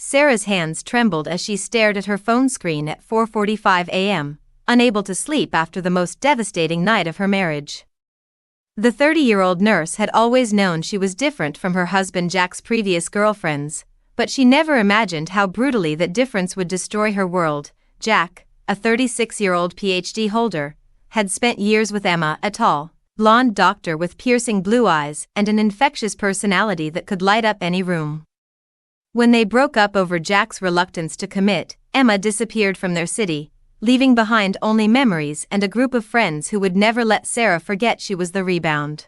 Sarah's hands trembled as she stared at her phone screen at 4:45 a.m., unable to sleep after the most devastating night of her marriage. The 30-year-old nurse had always known she was different from her husband Jack's previous girlfriends, but she never imagined how brutally that difference would destroy her world. Jack, a 36-year-old PhD holder, had spent years with Emma, a tall, blonde doctor with piercing blue eyes and an infectious personality that could light up any room. When they broke up over Jack's reluctance to commit, Emma disappeared from their city, leaving behind only memories and a group of friends who would never let Sarah forget she was the rebound.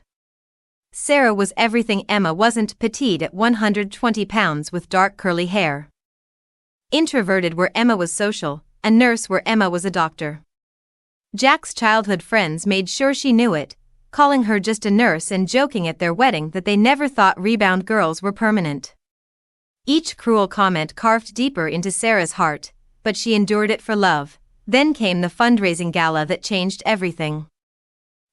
Sarah was everything Emma wasn't: petite at 120 pounds with dark curly hair. Introverted where Emma was social, a nurse where Emma was a doctor. Jack's childhood friends made sure she knew it, calling her just a nurse and joking at their wedding that they never thought rebound girls were permanent. Each cruel comment carved deeper into Sarah's heart, but she endured it for love. Then came the fundraising gala that changed everything.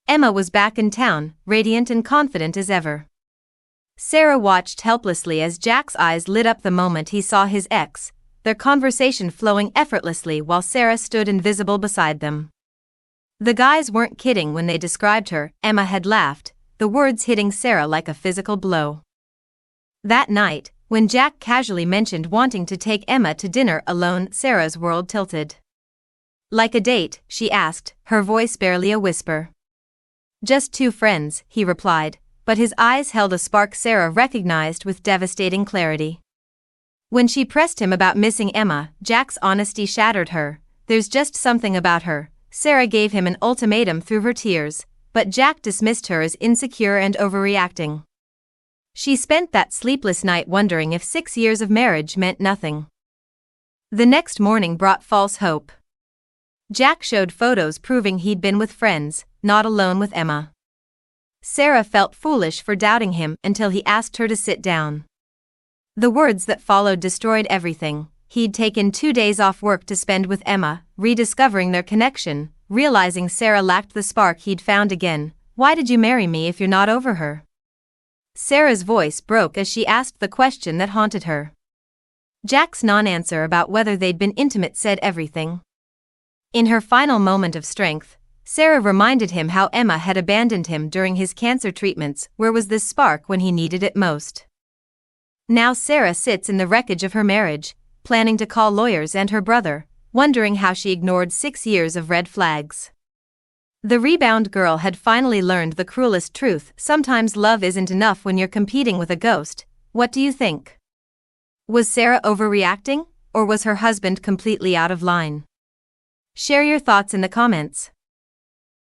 Emma was back in town, radiant and confident as ever. Sarah watched helplessly as Jack's eyes lit up the moment he saw his ex, their conversation flowing effortlessly while Sarah stood invisible beside them. The guys weren't kidding when they described her, Emma had laughed, the words hitting Sarah like a physical blow. That night, when Jack casually mentioned wanting to take Emma to dinner alone, Sarah's world tilted. "Like a date?" she asked, her voice barely a whisper. "Just two friends," he replied, but his eyes held a spark Sarah recognized with devastating clarity. When she pressed him about missing Emma, Jack's honesty shattered her. "There's just something about her." Sarah gave him an ultimatum through her tears, but Jack dismissed her as insecure and overreacting. She spent that sleepless night wondering if 6 years of marriage meant nothing. The next morning brought false hope. Jack showed photos proving he'd been with friends, not alone with Emma. Sarah felt foolish for doubting him until he asked her to sit down. The words that followed destroyed everything. He'd taken 2 days off work to spend with Emma, rediscovering their connection, realizing Sarah lacked the spark he'd found again. "Why did you marry me if you're not over her?" Sarah's voice broke as she asked the question that haunted her. Jack's non-answer about whether they'd been intimate said everything. In her final moment of strength, Sarah reminded him how Emma had abandoned him during his cancer treatments. Where was this spark when he needed it most? Now Sarah sits in the wreckage of her marriage, planning to call lawyers and her brother, wondering how she ignored 6 years of red flags. The rebound girl had finally learned the cruelest truth: sometimes love isn't enough when you're competing with a ghost. What do you think? Was Sarah overreacting, or was her husband completely out of line? Share your thoughts in the comments.